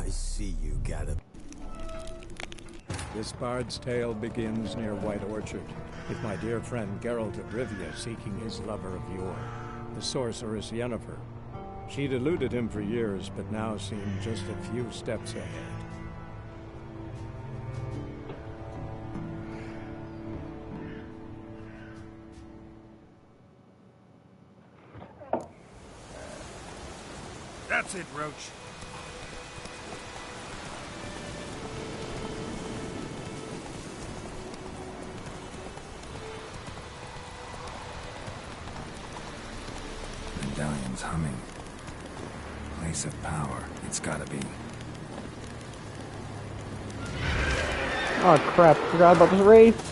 I see you got it. This bard's tale begins near White Orchard, with my dear friend Geralt of Rivia seeking his lover of yore, the sorceress Yennefer. She'd eluded him for years, but now seemed just a few steps ahead. That's it, Roach. Medallion's humming. Place of power. It's gotta be. Oh crap, forgot about this race.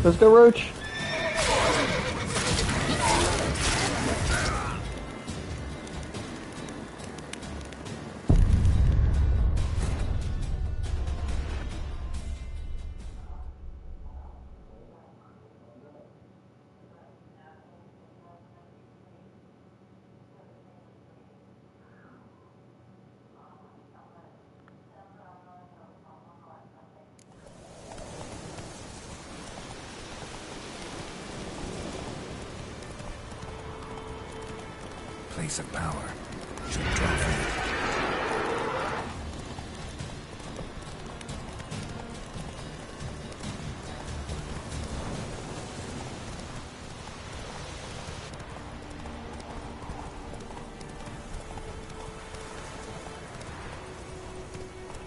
Let's go, Roach. Place of power. Should drop it.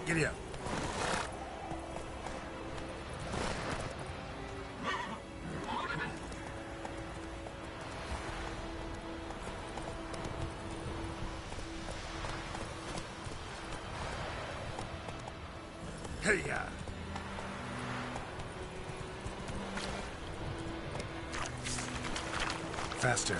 Giddy up. Hey-ya! Faster.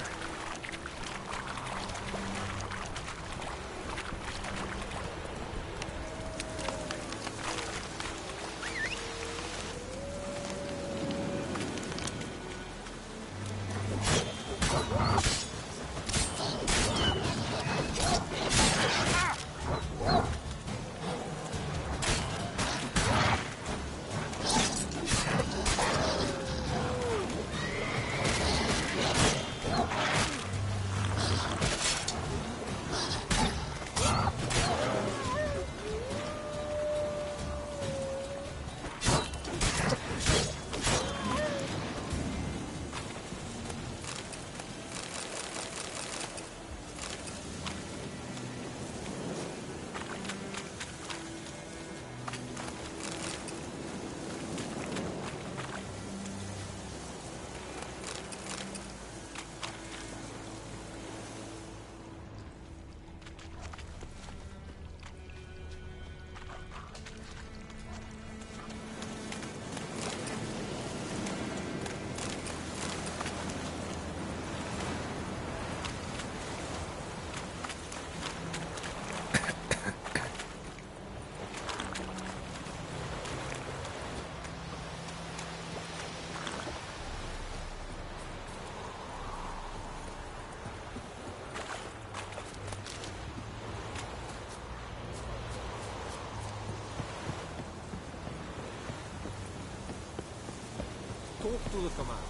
Talk to the commander.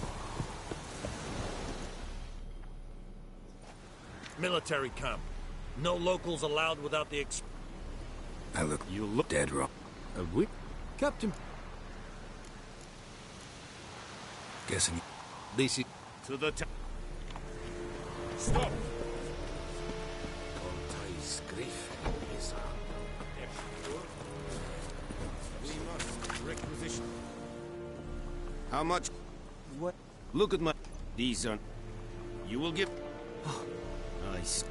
Military camp. No locals allowed without the I look. You look Dead wrong. a whip, Captain. Guessing. This is to the stop. We must requisition. How much? What? Look at my... These are... You will give... Nice.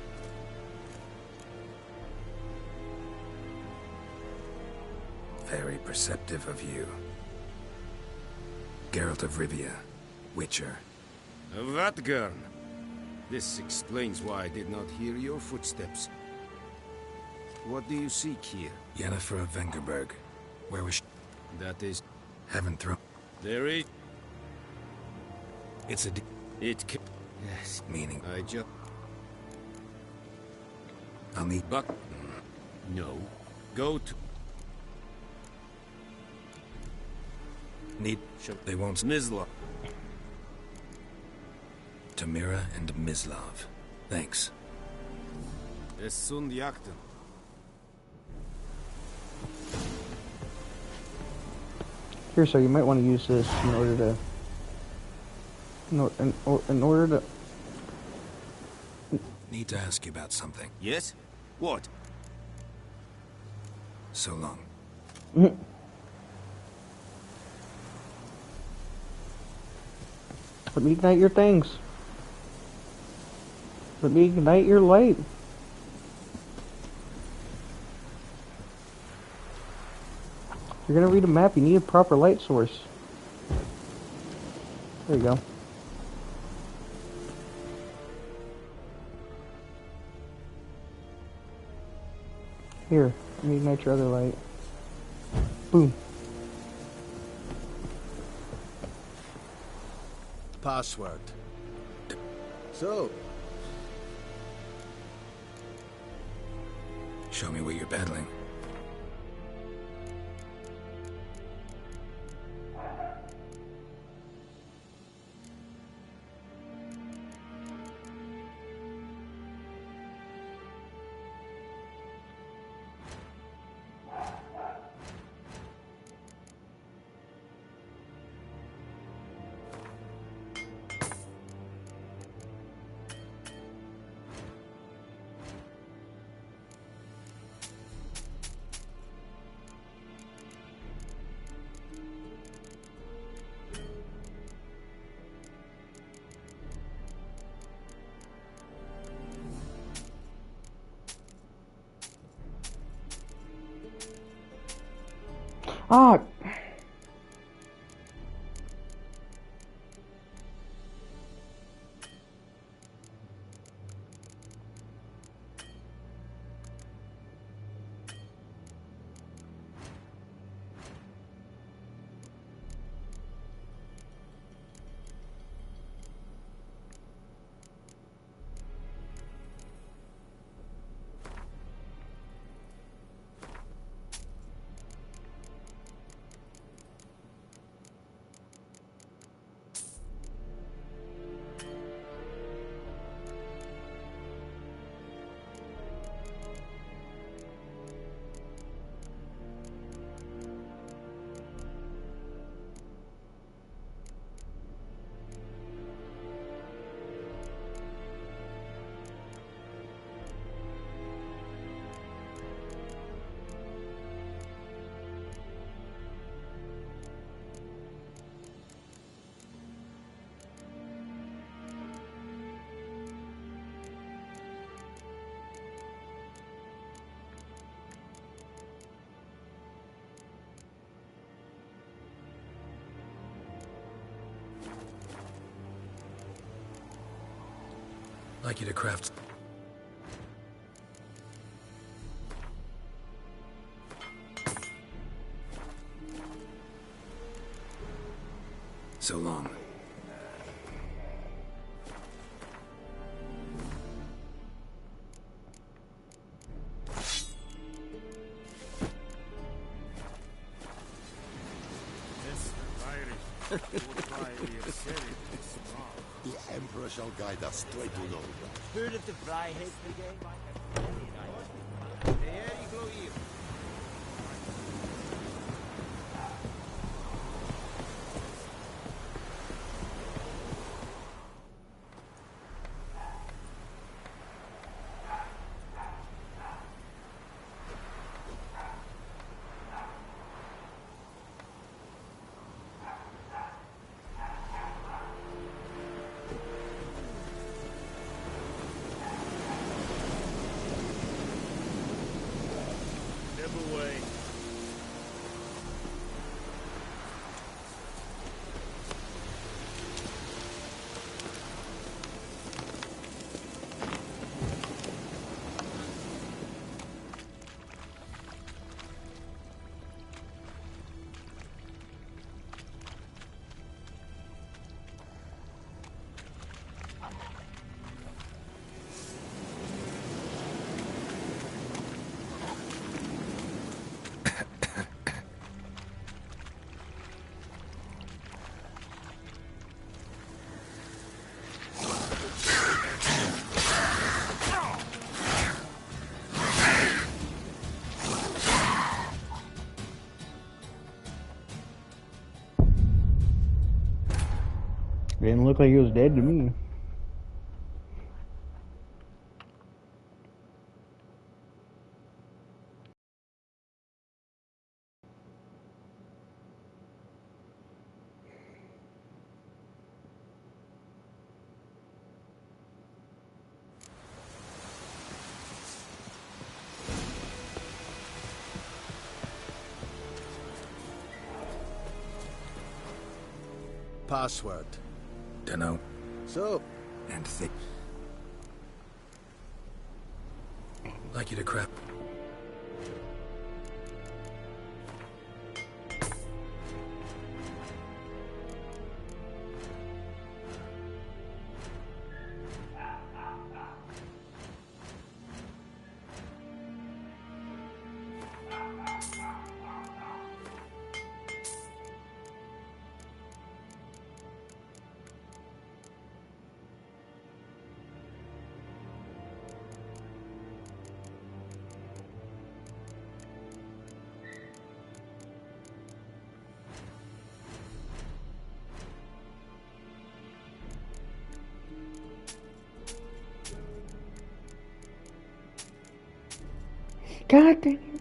Very perceptive of you. Geralt of Rivia, Witcher. Vatgern. This explains why I did not hear your footsteps. What do you seek here? Yennefer of Vengerberg. Where was she? That is... Haven't thrown... There is... It's a It can... Yes. meaning. I just... I'll need... Buck... No. Go to... Need... They won't... Mizla. Tamira and Mislav. Thanks. Es sunt jakten. Here, so you might want to use this in order to... In order to... Need to ask you about something. Yes? What? So long. Let me ignite your things. Let me ignite your light. If you're gonna read a map, you need a proper light source. There you go. Here, let me ignite your other light. Boom. Password. So, Show me what you're battling. Ah! Like you to craft... So long. The Emperor shall guide us straight to Lord. Spirit of the Vrijheid Brigade. Here you go here. didn't look like he was dead to me. Password. Dunno. So, And thick. Like you to crap. God dang it.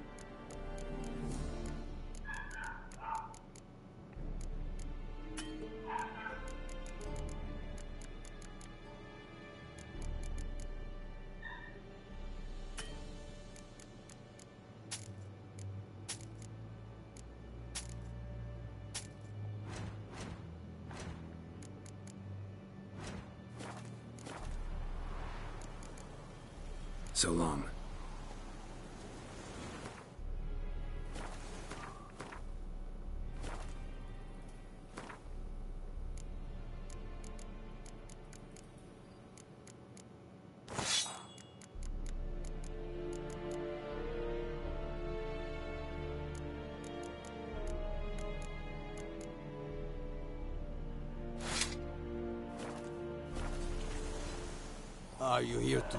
So long. are you here to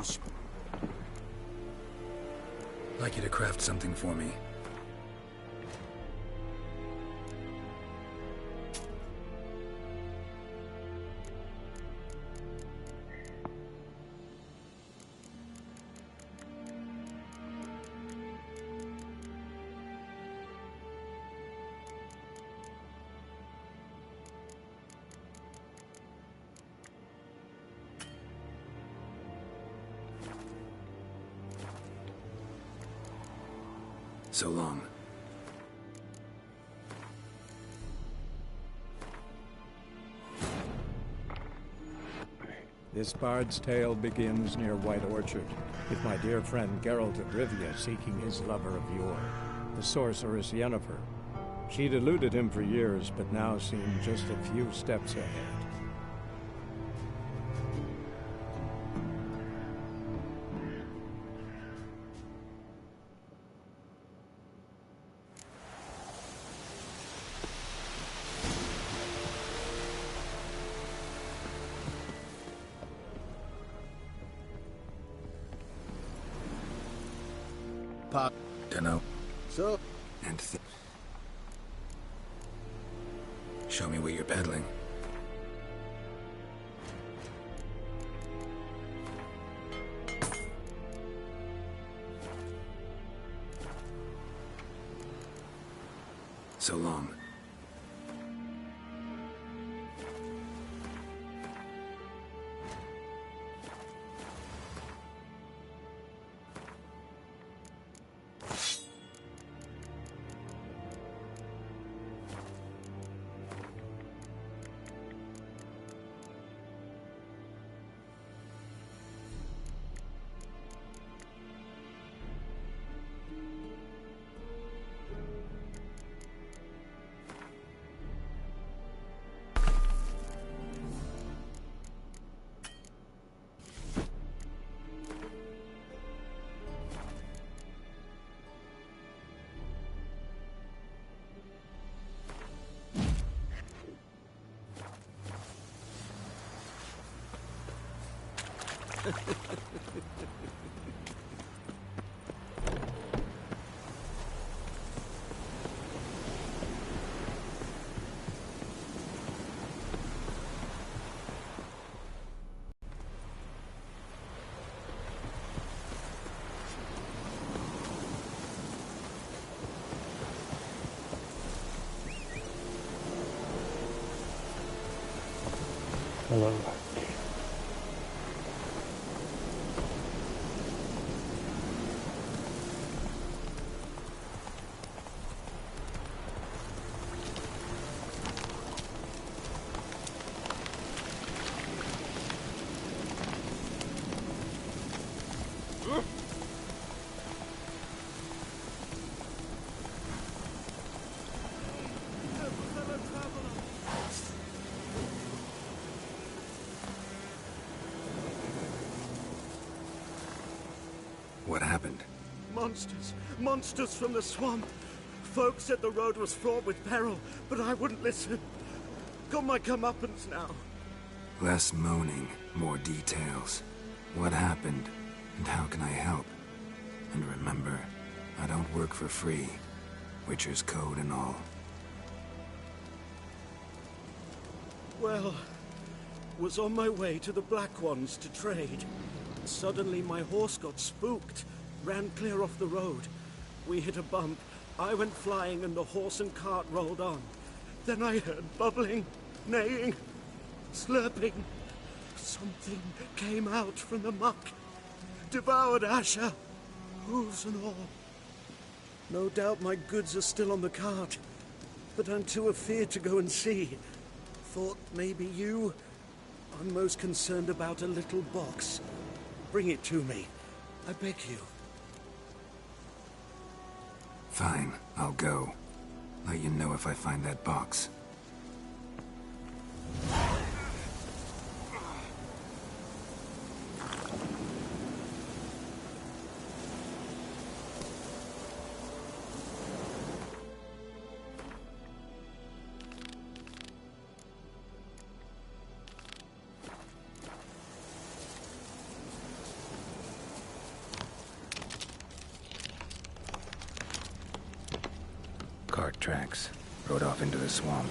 Like you to craft something for me. So long. This bard's tale begins near White Orchard, with my dear friend Geralt of Rivia seeking his lover of yore, the sorceress Yennefer. She'd eluded him for years, but now seemed just a few steps ahead. Dunno. So, And show me what you're peddling. So long. Hello. What happened? Monsters! Monsters from the swamp! Folks said the road was fraught with peril, but I wouldn't listen. Got my comeuppance now. Less moaning, more details. What happened, and how can I help? And remember, I don't work for free. Witcher's code and all. Well, was on my way to the Black Ones to trade. Suddenly my horse got spooked, ran clear off the road. We hit a bump, I went flying and the horse and cart rolled on. Then I heard bubbling, neighing, slurping. Something came out from the muck, devoured Asher, hooves and all. No doubt my goods are still on the cart, but I'm too afeard to go and see. Thought maybe you. I'm most concerned about a little box. Bring it to me. I beg you. Fine, I'll go. Let you know if I find that box. Cart tracks. Rode off into the swamp.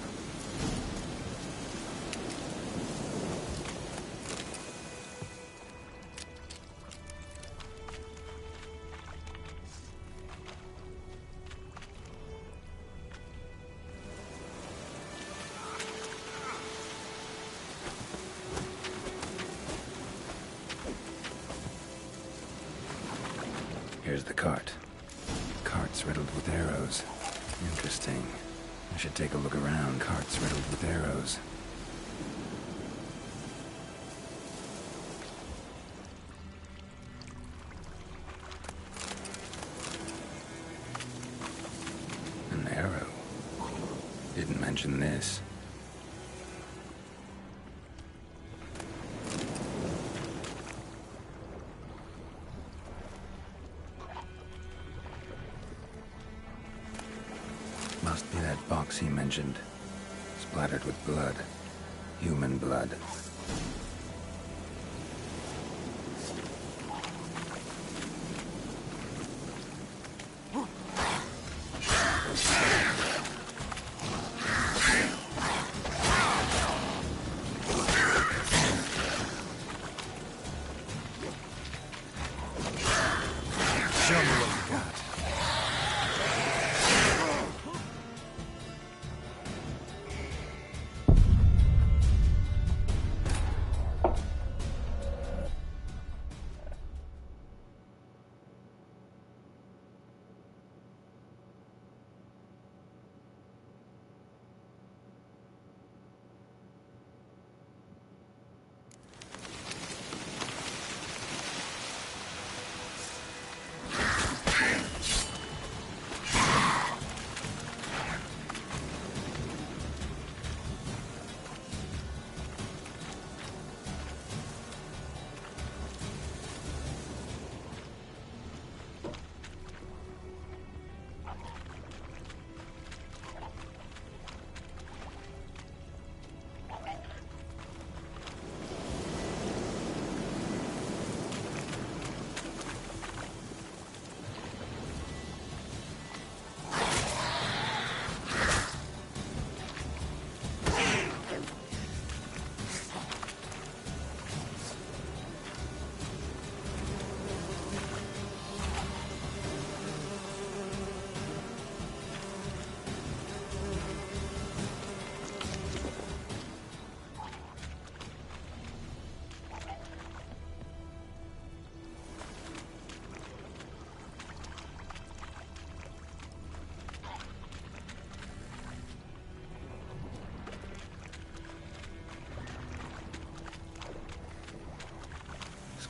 Here's the cart. Cart's riddled with arrows. Interesting. I should take a look around. Carts riddled with arrows. An arrow. Didn't mention this. Must be that box he mentioned. Splattered with blood. Human blood. Show me what you got.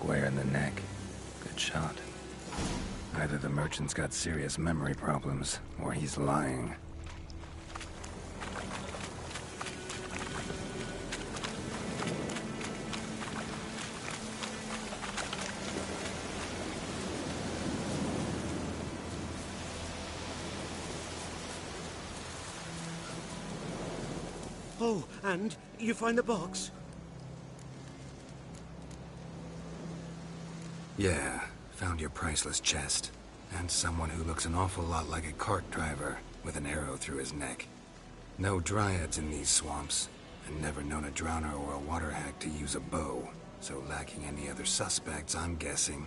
square in the neck. Good shot. Either the merchant's got serious memory problems, or he's lying. Oh, and you find the box? Yeah, found your priceless chest. And someone who looks an awful lot like a cart driver, with an arrow through his neck. No dryads in these swamps, and never known a drowner or a water hack to use a bow. So lacking any other suspects, I'm guessing.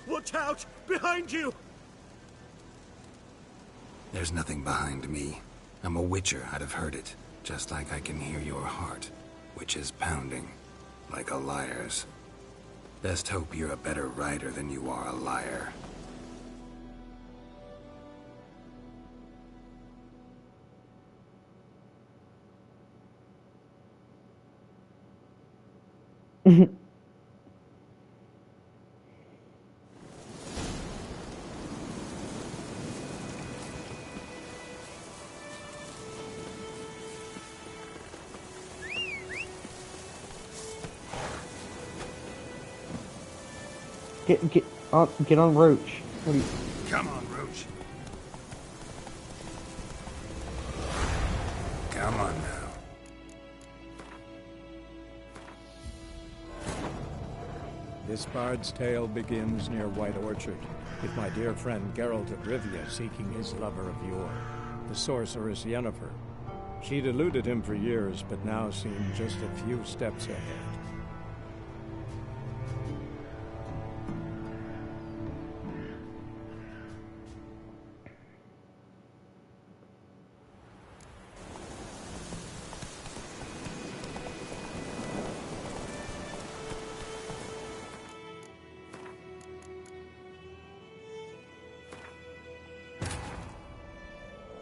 Watch out! Behind you! There's nothing behind me. I'm a witcher, I'd have heard it. Just like I can hear your heart, which is pounding, like a liar's. Best hope you're a better rider than you are a liar. Get on Roach. What are you? Come on, Roach. Come on now. This bard's tale begins near White Orchard, with my dear friend Geralt of Rivia seeking his lover of yore, the sorceress Yennefer. She'd eluded him for years, but now seemed just a few steps ahead.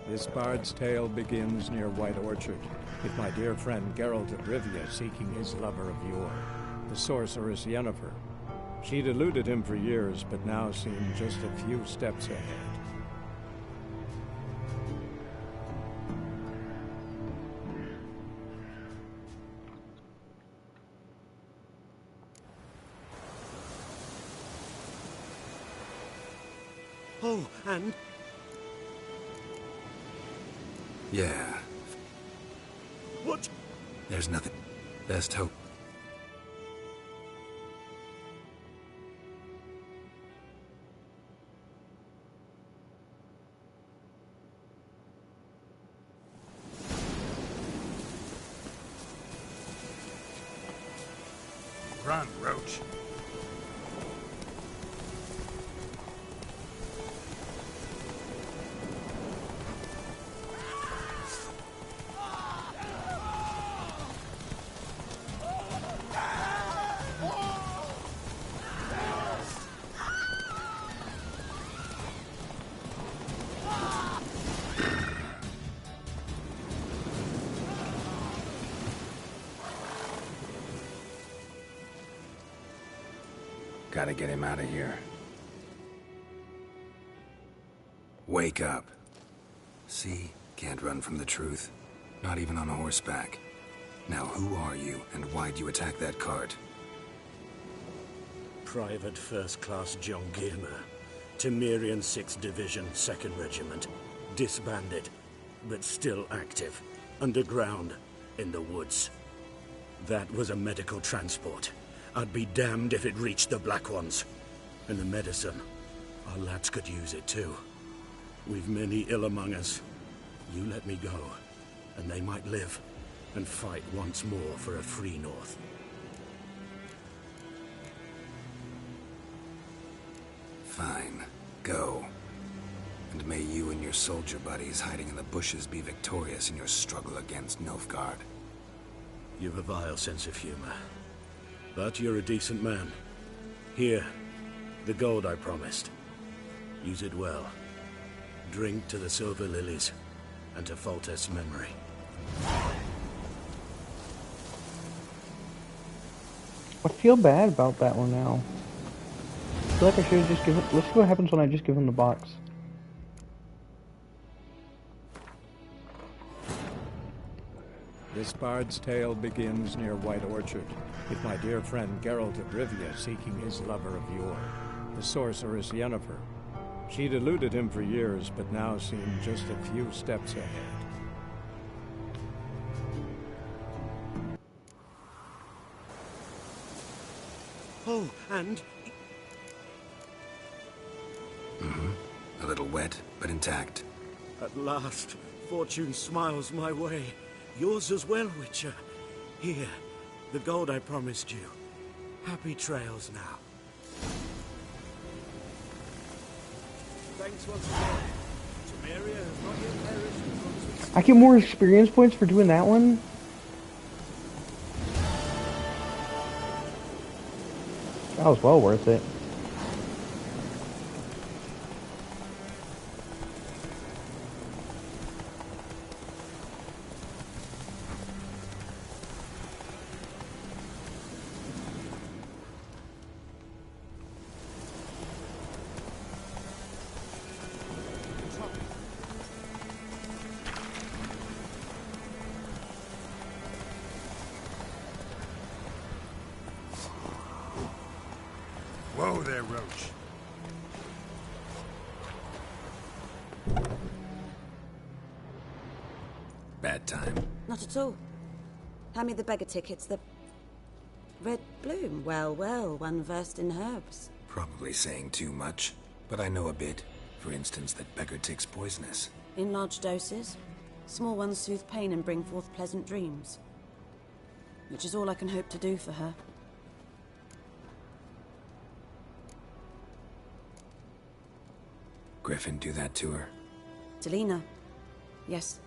This bard's tale begins near White Orchard, with my dear friend Geralt of Rivia seeking his lover of yore, the sorceress Yennefer. She'd eluded him for years, but now seemed just a few steps ahead. Oh, and... Yeah. What? There's nothing. Best hope. Run, Roach. Gotta get him out of here. Wake up. See? Can't run from the truth. Not even on horseback. Now who are you, and why'd you attack that cart? Private First Class John Gilmer. Temerian 6th Division, 2nd Regiment. Disbanded, but still active. Underground, in the woods. That was a medical transport. I'd be damned if it reached the Black Ones. And the medicine. Our lads could use it too. We've many ill among us. You let me go, and they might live, and fight once more for a free North. Fine. Go. And may you and your soldier buddies hiding in the bushes be victorious in your struggle against Nilfgaard. You've a vile sense of humor. But you're a decent man. Here, the gold I promised. Use it well. Drink to the Silver Lilies, and to Foltest's memory. I feel bad about that one now. I feel like I should have just given. Let's see what happens when I just give him the box. This bard's tale begins near White Orchard, with my dear friend Geralt of Rivia seeking his lover of yore, the sorceress Yennefer. She'd eluded him for years, but now seemed just a few steps ahead. Oh, and A little wet, but intact. at last, fortune smiles my way. Yours as well, Witcher. Here, the gold I promised you. Happy trails now. Thanks once again. Temeria has not yet perished as long as we... I get more experience points for doing that one. That was well worth it. Whoa there, Roach. Bad time. Not at all. Hand me the beggar tickets, the... Red Bloom. Well, well, one versed in herbs. Probably saying too much, but I know a bit. For instance, that beggar tick's poisonous. In large doses. Small ones soothe pain and bring forth pleasant dreams. Which is all I can hope to do for her. Griffin do that to her? Delina. Yes.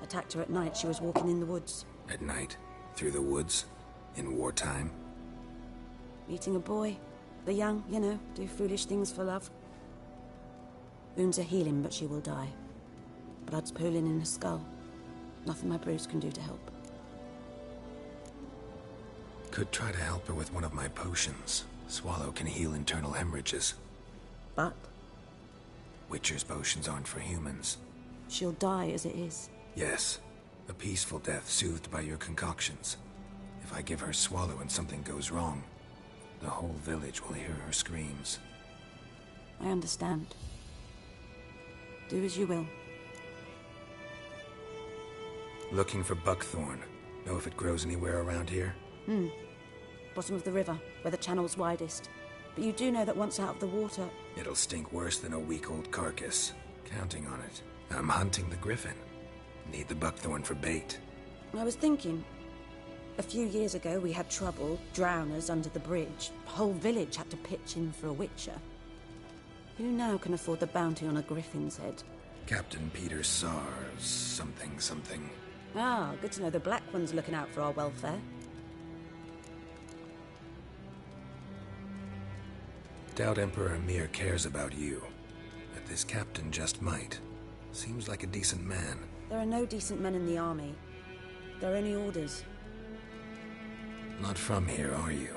Attacked her at night. She was walking in the woods. At night? Through the woods? In wartime? Meeting a boy. The young, you know, do foolish things for love. Wounds are healing, but she will die. Blood's pooling in her skull. Nothing my brews can do to help. Could try to help her with one of my potions. Swallow can heal internal hemorrhages. But Witcher's potions aren't for humans. she'll die as it is. Yes. A peaceful death soothed by your concoctions. If I give her Swallow and something goes wrong, the whole village will hear her screams. I understand. Do as you will. Looking for buckthorn. Know if it grows anywhere around here? Bottom of the river, where the channel's widest. But you do know that once out of the water... It'll stink worse than a week-old carcass. Counting on it. I'm hunting the griffin. Need the buckthorn for bait. I was thinking... A few years ago we had trouble, drowners under the bridge. The whole village had to pitch in for a witcher. Who now can afford the bounty on a griffin's head? Captain Peter Sars, something. Ah, good to know the Black One's looking out for our welfare. Doubt Emperor Mir cares about you. But this captain just might. Seems like a decent man. There are no decent men in the army. There are only orders. Not from here, are you?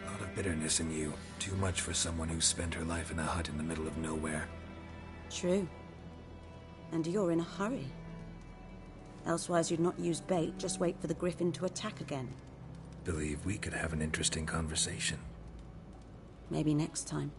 A lot of bitterness in you. Too much for someone who spent her life in a hut in the middle of nowhere. True. And you're in a hurry. Elsewise you'd not use bait, just wait for the griffin to attack again. Believe we could have an interesting conversation. Maybe next time.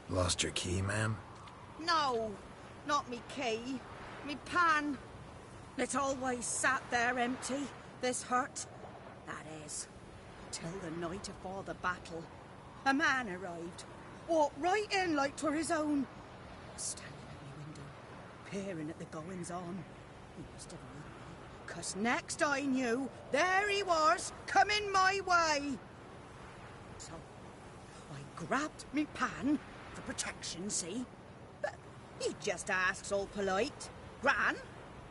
Lost your key, ma'am? No, not me key. Me pan. It always sat there empty, this hut. That is, till the night afore the battle. A man arrived, walked right in like 'twere his own. Standing at me window, peering at the goings-on. He must have heard me, 'cause next I knew, there he was, coming my way. So, I grabbed me pan, for protection, see? But he just asks all polite, Gran,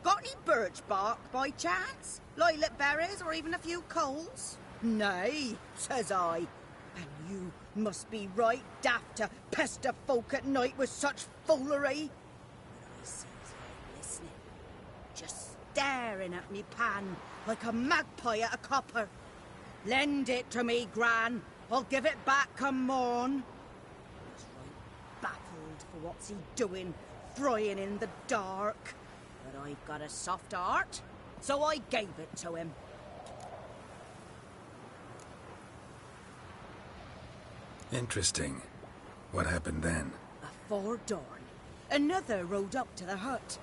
got any birch bark by chance? Lilac berries or even a few coals? Nay, says I. And you must be right daft to pester folk at night with such foolery. But I sees him listening, just staring at me pan like a magpie at a copper. Lend it to me, Gran. I'll give it back come morn. He's right baffled for what's he doing, frying in the dark. But I've got a soft heart, so I gave it to him. Interesting. What hafpened then? Afore dawn, another rode up to the hut.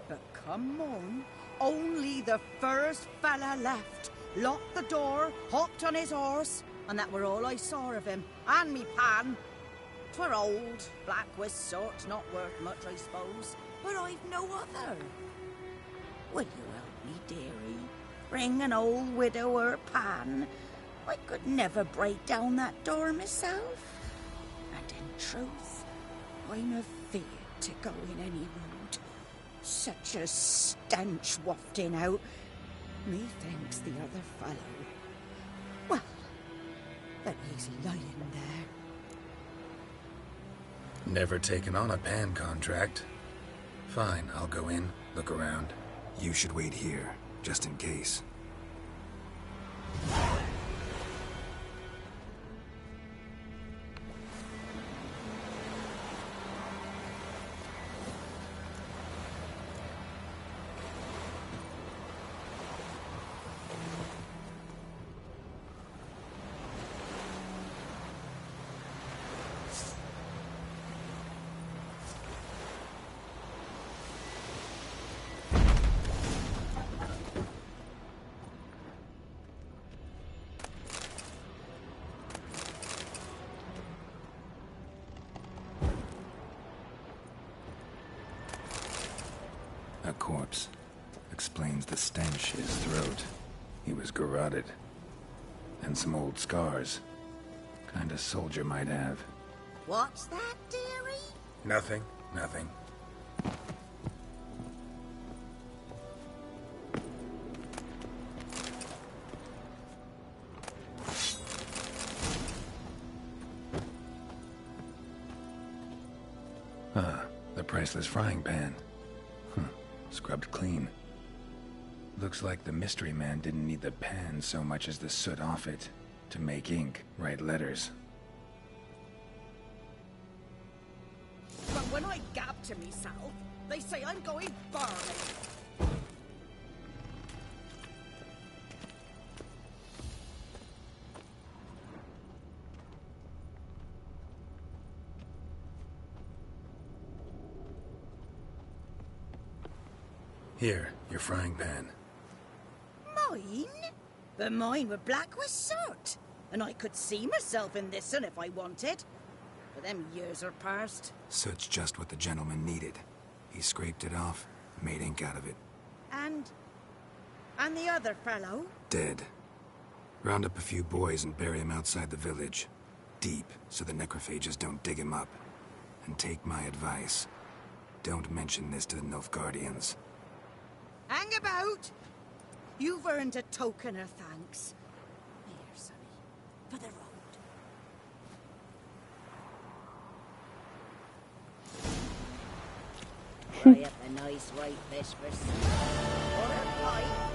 But come on, only the first fella left. Locked the door, hopped on his horse, and that were all I saw of him, and me pan. 'Twere old, black with sort, not worth much, I suppose, but I've no other. Will you help me, dearie? Bring an old widower pan. I could never break down that door myself. And in truth, I'm afeard to go in any road. Such a stench wafting out. Methinks the other fellow. Well, that he's lying there. Never taken on a pan contract. Fine, I'll go in, look around. You should wait here, just in case. A corpse. Explains the stench his throat. He was garroted. And some old scars. Kind of soldier might have. What's that, dearie? Nothing, nothing. Ah, the priceless frying pan. Scrubbed clean. Looks like the mystery man didn't need the pan so much as the soot off it to make ink, write letters. But when I gab to myself, they say I'm going barley. Here, your frying pan. Mine? But mine were black with soot. And I could see myself in this one if I wanted. But them years are past. Soot's just what the gentleman needed. He scraped it off, made ink out of it. And the other fellow? Dead. Round up a few boys and bury him outside the village. Deep, so the necrophages don't dig him up. And take my advice. Don't mention this to the Nilfgaardians. Hang about! You've earned a token of thanks. Here, sonny, for the road. Fry up a nice white fish for some. Or a pie.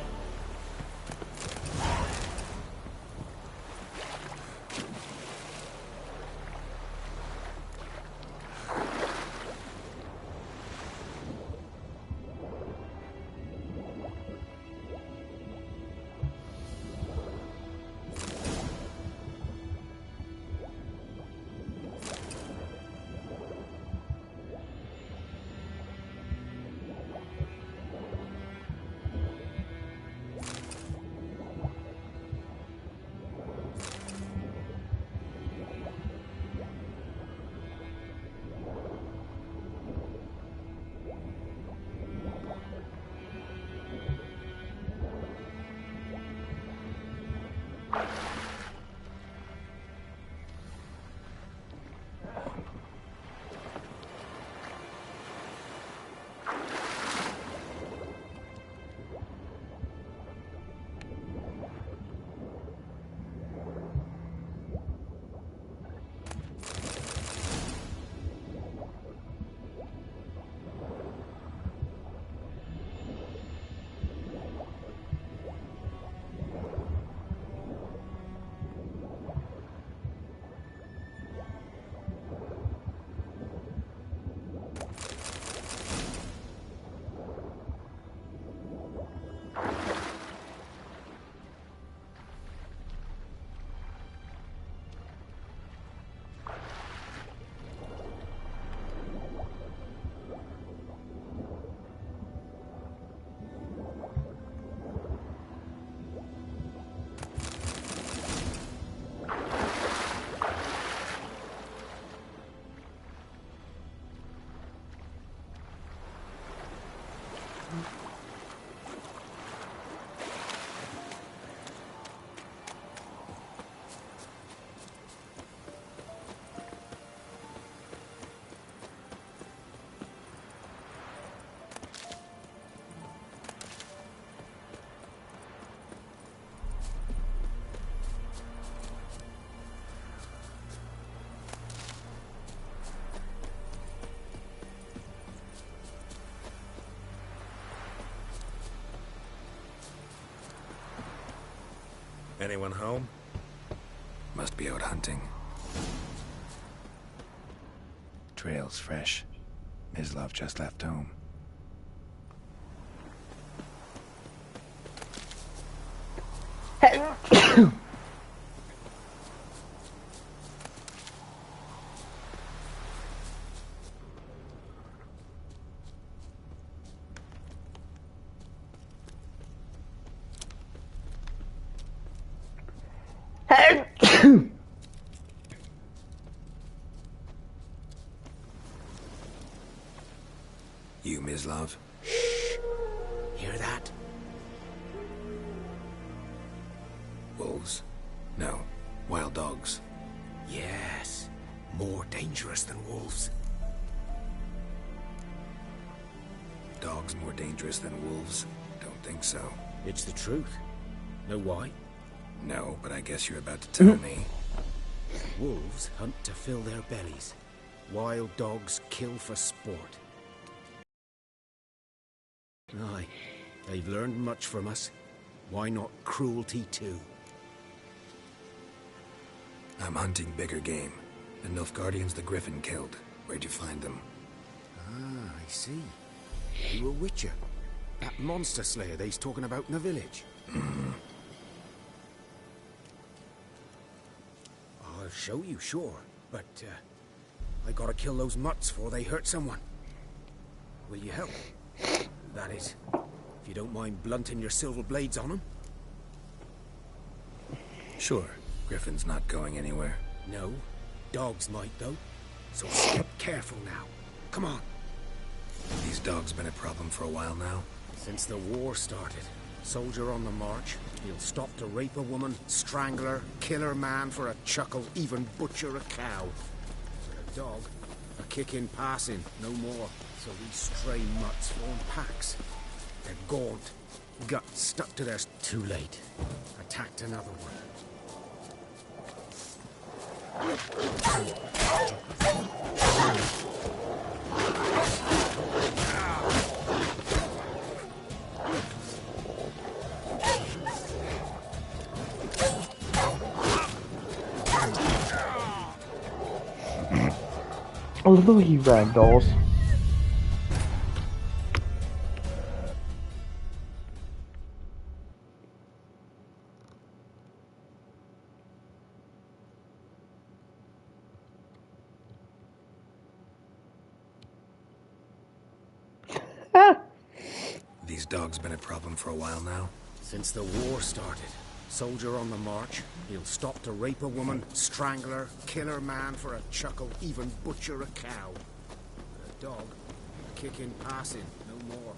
Anyone home? Must be out hunting. Trail's fresh. Mislav just left home. You, Mislav? Shh. Hear that? Wolves? No. Wild dogs. Yes. More dangerous than wolves. Dogs more dangerous than wolves? Don't think so. It's the truth. Know why? No, but I guess you're about to tell me. Wolves hunt to fill their bellies. Wild dogs kill for sport. Aye, they've learned much from us. Why not cruelty too? I'm hunting bigger game. The Nilfgaardians the Griffin killed. Where'd you find them? Ah, I see. You a witcher. That monster slayer they's talking about in the village. I'll show you, sure. But, I gotta kill those mutts before they hurt someone. Will you help? That is, if you don't mind blunting your silver blades on them. Sure. Griffin's not going anywhere. No. Dogs might, though. So step careful now. Come on. These dogs been a problem for a while now? Since the war started. Soldier on the march. He'll stop to rape a woman, strangle her, kill her man for a chuckle, even butcher a cow. But a dog, a kick in passing, no more. So these stray mutts form packs. They're gaunt, guts stuck to their... Too late. Attacked another one. I love the way he ragdolls. These dogs been a problem for a while now? Since the war started. Soldier on the march. He'll stop to rape a woman, strangle her, kill her man for a chuckle, even butcher a cow. But a dog, a kick in passing, no more.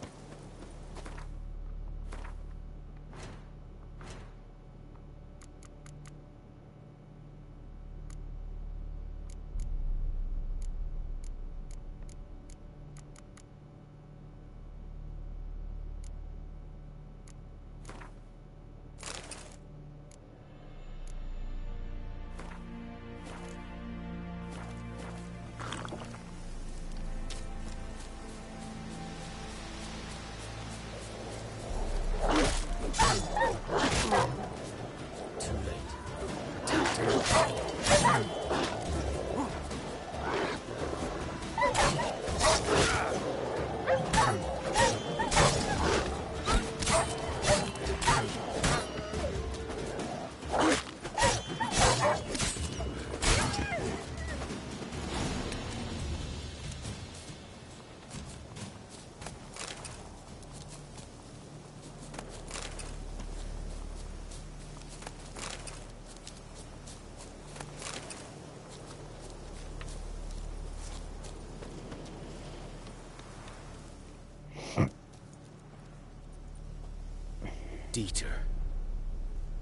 Dieter.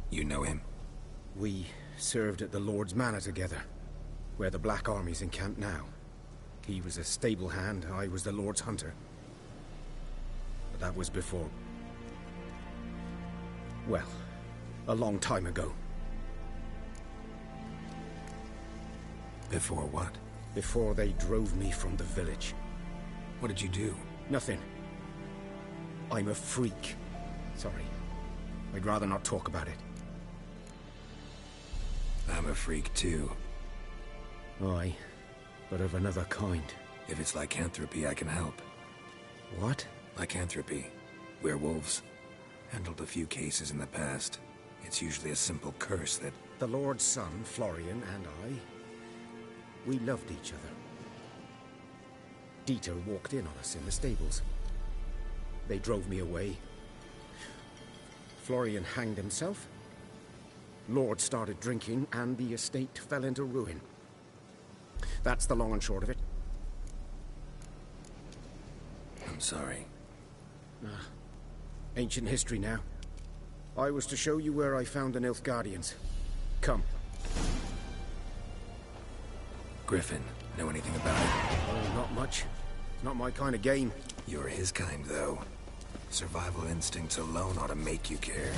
You know him? We served at the Lord's Manor together, where the Black Army's encamped now. He was a stable hand, I was the Lord's hunter. But that was before... well, a long time ago. Before what? Before they drove me from the village. What did you do? Nothing. I'm a freak. Sorry. I'd rather not talk about it. I'm a freak too. Aye, but of another kind. If it's lycanthropy, I can help. What? Lycanthropy. Werewolves. Handled a few cases in the past. It's usually a simple curse that... The Lord's son, Florian, and I, we loved each other. Dieter walked in on us in the stables. They drove me away. Florian hanged himself. Lord started drinking, and the estate fell into ruin. That's the long and short of it. I'm sorry. Ancient history now. I was to show you where I found the Nilfgaardians. Come. Griffin, know anything about it? Oh, not much. Not my kind of game. You're his kind, though. Survival instincts alone ought to make you care.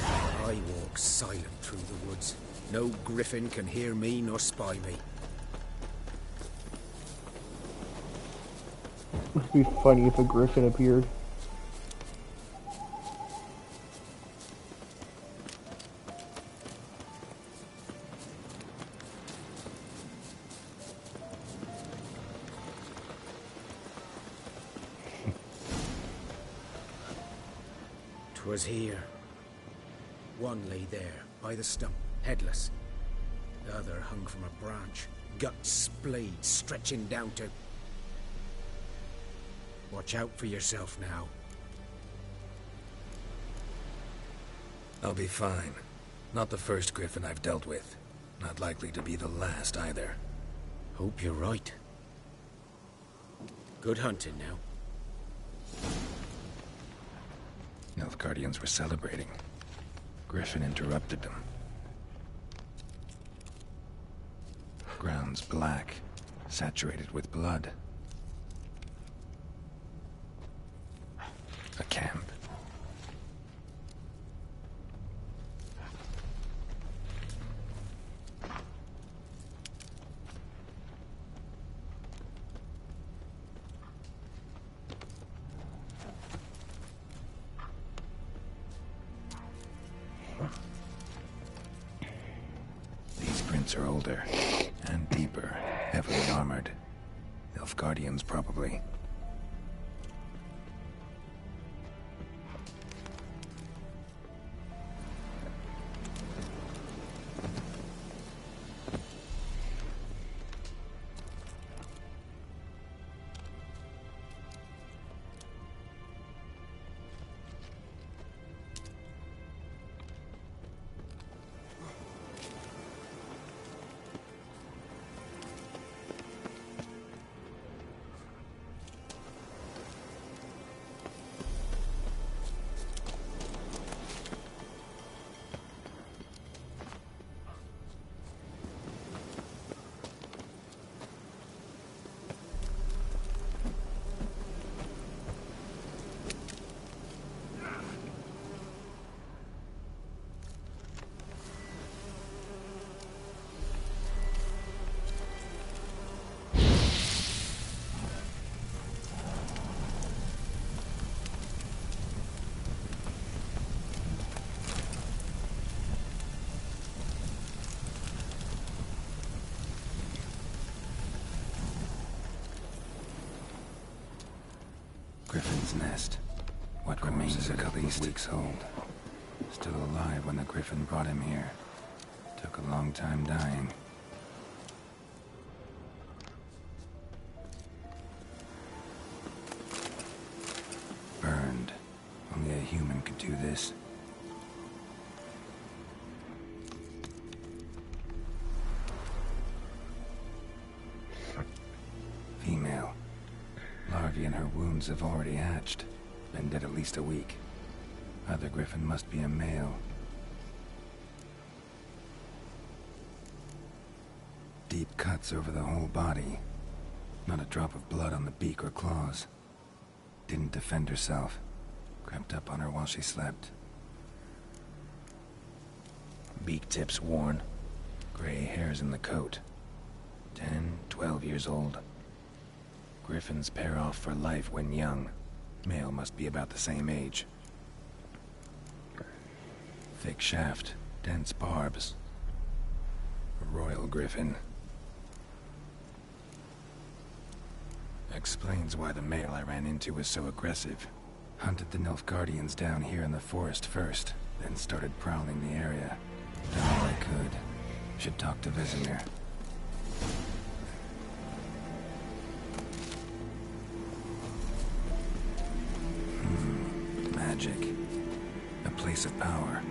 I walk silent through the woods. No griffin can hear me nor spy me. It'd be funny if a griffin appeared. Was here. One lay there, by the stump, headless. The other hung from a branch, guts splayed, stretching down to... Watch out for yourself now. I'll be fine. Not the first griffin I've dealt with. Not likely to be the last, either. Hope you're right. Good hunting now. Nilfgaardians were celebrating. Griffin interrupted them. Ground's black, saturated with blood. A camp. Are older and deeper, heavily armored. Nilfgaardians, probably. Griffin's nest. What remains of it at least weeks old. Still alive when the griffin brought him here. Took a long time dying. Burned. Only a human could do this. Female. Larvae in her wounds have already hatched. Been dead at least a week. Other griffin must be a male. Deep cuts over the whole body. Not a drop of blood on the beak or claws. Didn't defend herself. Crept up on her while she slept. Beak tips worn. Gray hairs in the coat. 10, 12 years old. Griffins pair off for life when young. Male must be about the same age. Thick shaft, dense barbs. royal griffin. Explains why the male I ran into was so aggressive. Hunted the Nilfgaardians down here in the forest first, then started prowling the area. Done all I could. Should talk to Vesemir. Magic. A place of power.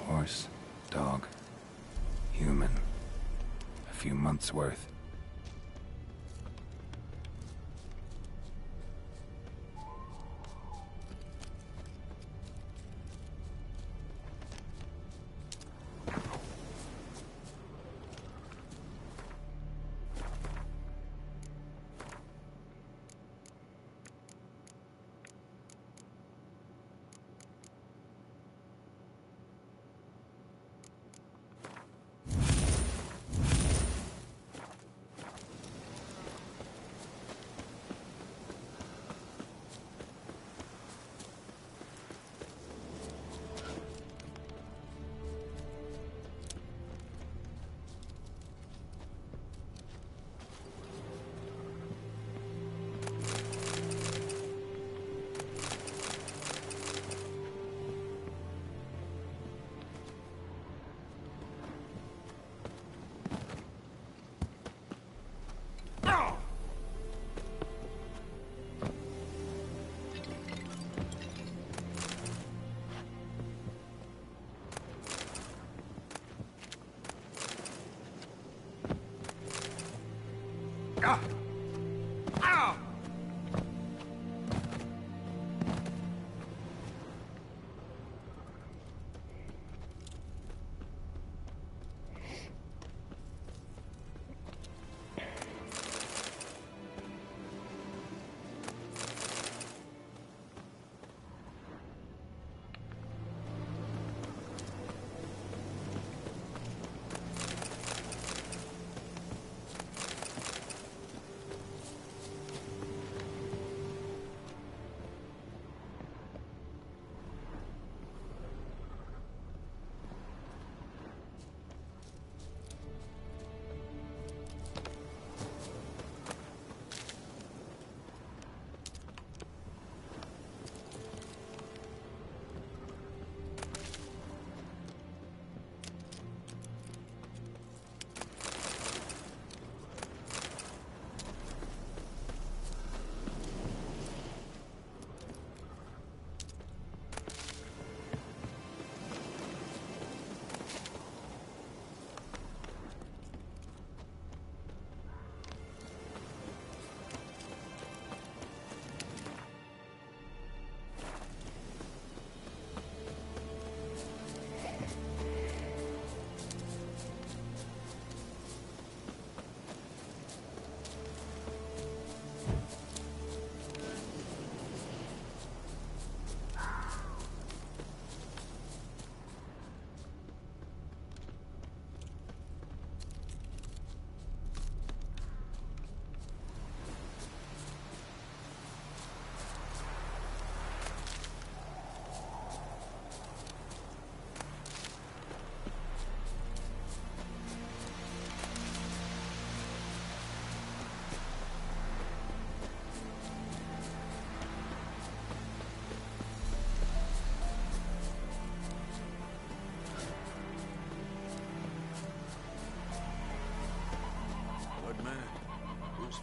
Horse, dog, human. A few months' worth.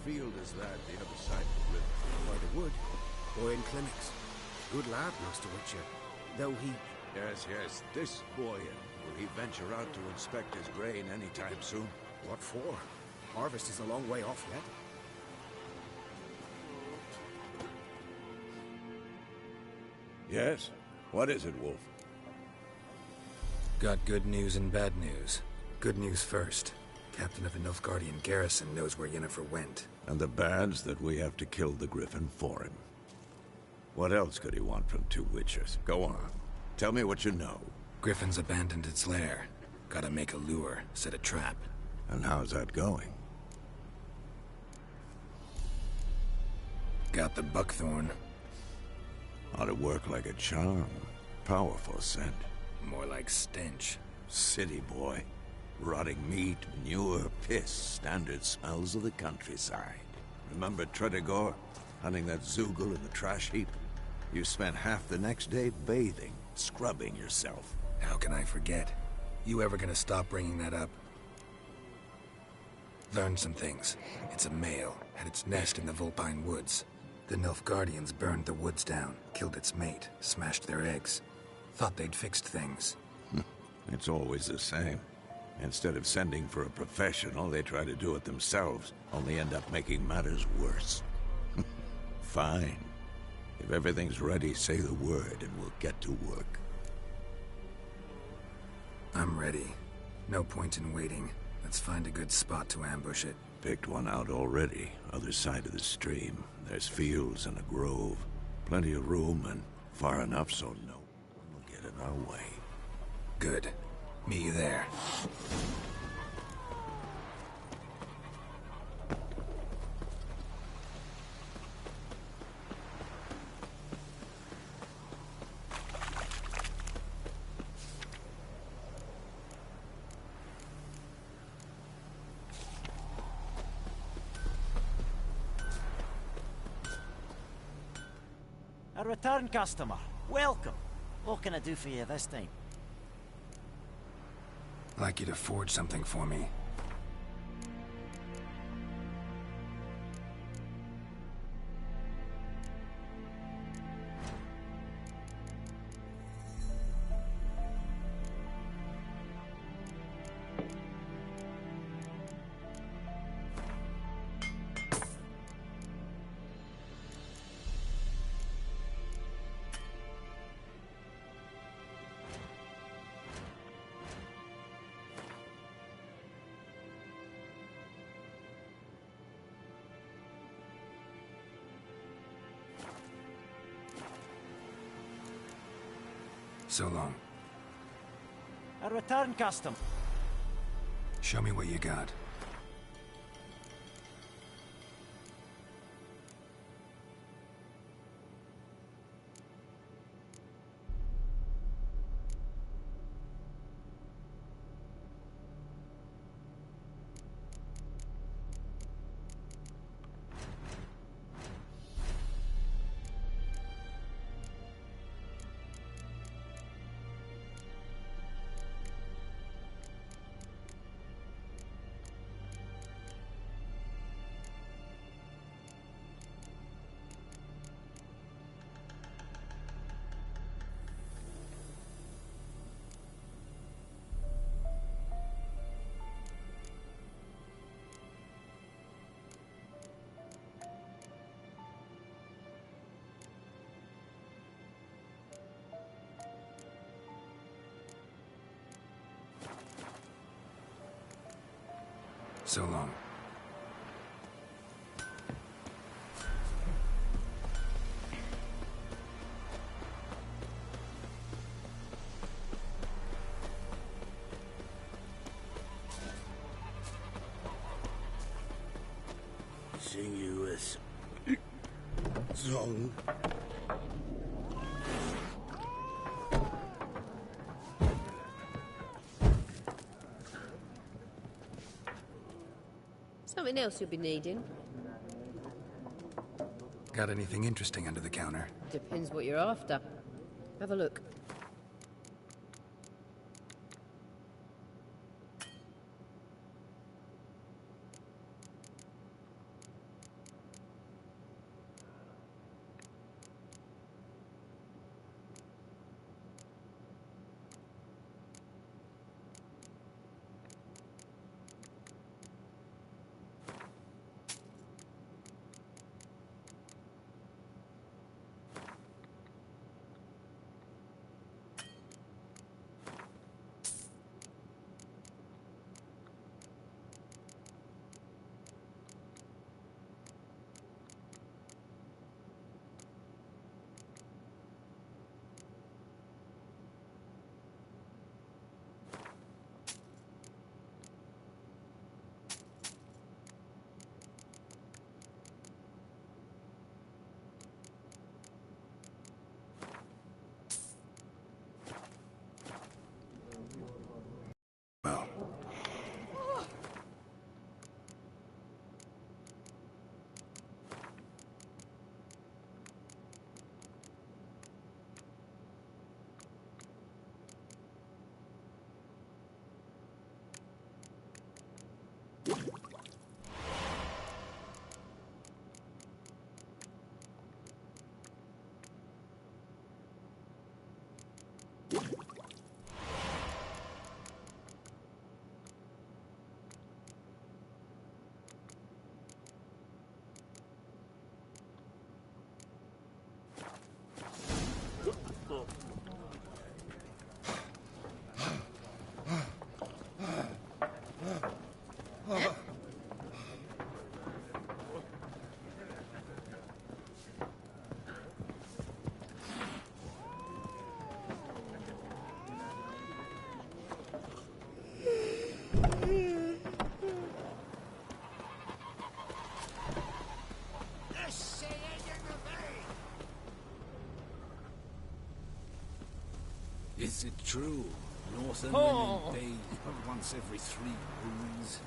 field is that, the other side of the river? By the wood. Boy in clinics. Good lad, Master Witcher. Though he... Yes, yes, this boy. Will he venture out to inspect his grain anytime soon? What for? Harvest is a long way off yet. Yes? What is it, Wolf? Got good news and bad news. Good news first. Captain of the Nilfgaardian garrison knows where Yennefer went. And the bad's that we have to kill the Griffin for him. What else could he want from two witchers? Go on. Tell me what you know. Griffin's abandoned its lair. Gotta make a lure, set a trap. And how's that going? Got the buckthorn. Ought to work like a charm. Powerful scent. More like stench. City boy. Rotting meat, manure, piss. Standard smells of the countryside. Remember Tretogor? Hunting that Zoogle in the trash heap? You spent half the next day bathing, scrubbing yourself. How can I forget? You ever gonna stop bringing that up? Learned some things. It's a male, had its nest in the Vulpine Woods. The Nilfgaardians burned the woods down, killed its mate, smashed their eggs. Thought they'd fixed things. It's always the same. Instead of sending for a professional, they try to do it themselves, only end up making matters worse. Fine. If everything's ready, say the word and we'll get to work. I'm ready. No point in waiting. Let's find a good spot to ambush it. Picked one out already, other side of the stream. There's fields and a grove. Plenty of room and far enough so no one will get in our way. Good. Meet you there. A return customer. Welcome. What can I do for you this time? I'd like you to forge something for me. So long. A return customer. Show me what you got. So long. Sing you a song. Something else you'll be needing? Got anything interesting under the counter? Depends what you're after. Have a look. Is it true? Northumberland bathe but once every 3 moons.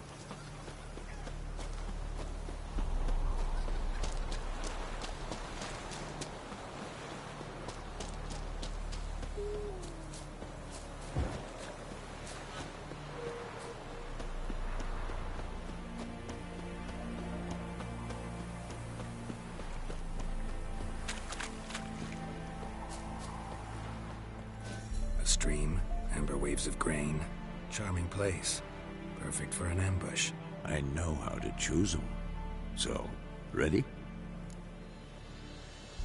Stream, amber waves of grain. Charming place. Perfect for an ambush. I know how to choose them. So, ready?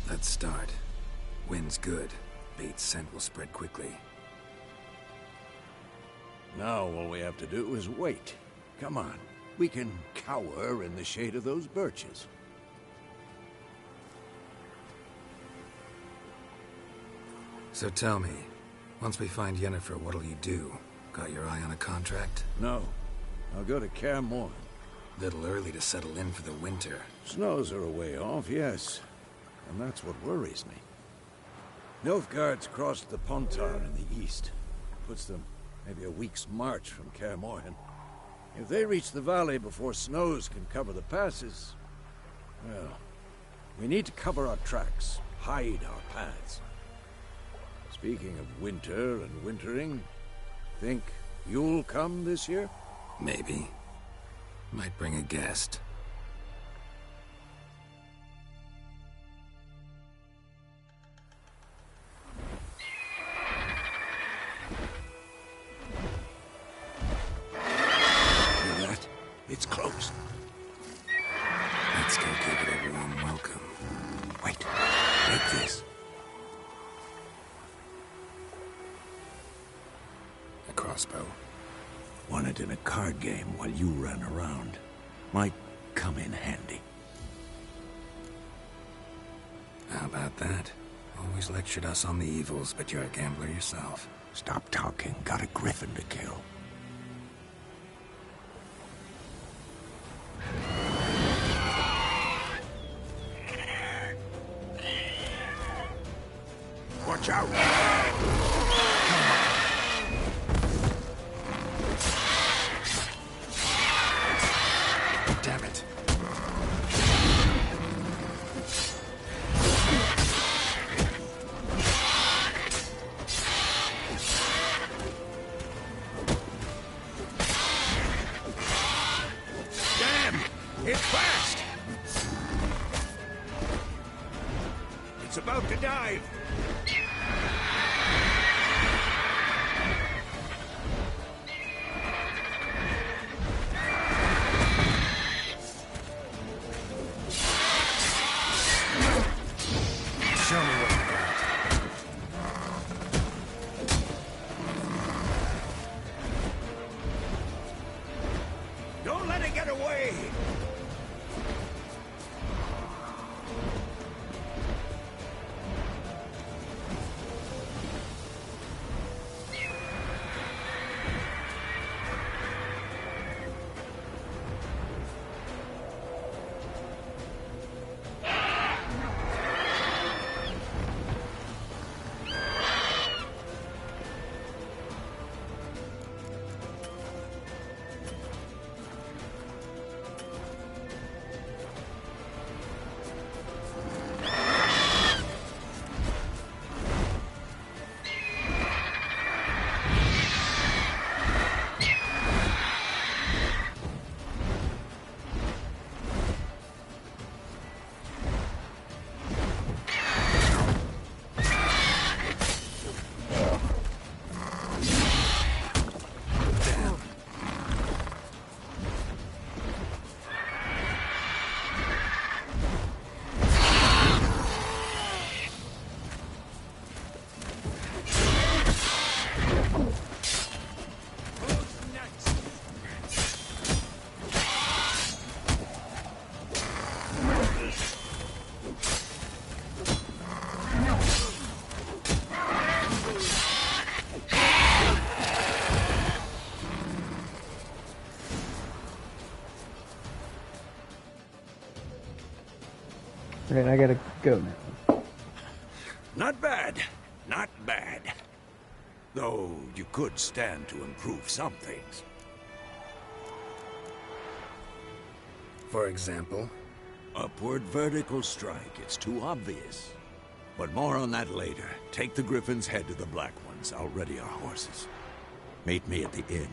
Let's start. Wind's good. Bait's scent will spread quickly. Now all we have to do is wait. Come on. We can cower in the shade of those birches. So tell me, once we find Yennefer, what'll you do? Got your eye on a contract? No. I'll go to Kaer Morhen. Little early to settle in for the winter. Snows are a way off, yes. And that's what worries me. Nilfgaard's crossed the Pontar in the east. Puts them maybe a week's march from Kaer Morhen. If they reach the valley before snows can cover the passes, well, we need to cover our tracks, hide our paths. Speaking of winter and wintering, think you'll come this year? Maybe. Might bring a guest. Hear that? It's close. Let's go give it a warm welcome. Wait, take this. A crossbow. Won it in a card game while you ran around. Might come in handy. How about that? Always lectured us on the evils, but you're a gambler yourself. Stop talking. Got a griffin to kill. Watch out! Damn it. Damn! It's fast! It's about to dive! Show me what you got. Don't let it get away! Alright, I gotta go now. Not bad. Not bad. Though you could stand to improve some things. For example? Upward vertical strike, it's too obvious. But more on that later. Take the Griffin's head to the Black Ones. I'll ready our horses. Meet me at the inn.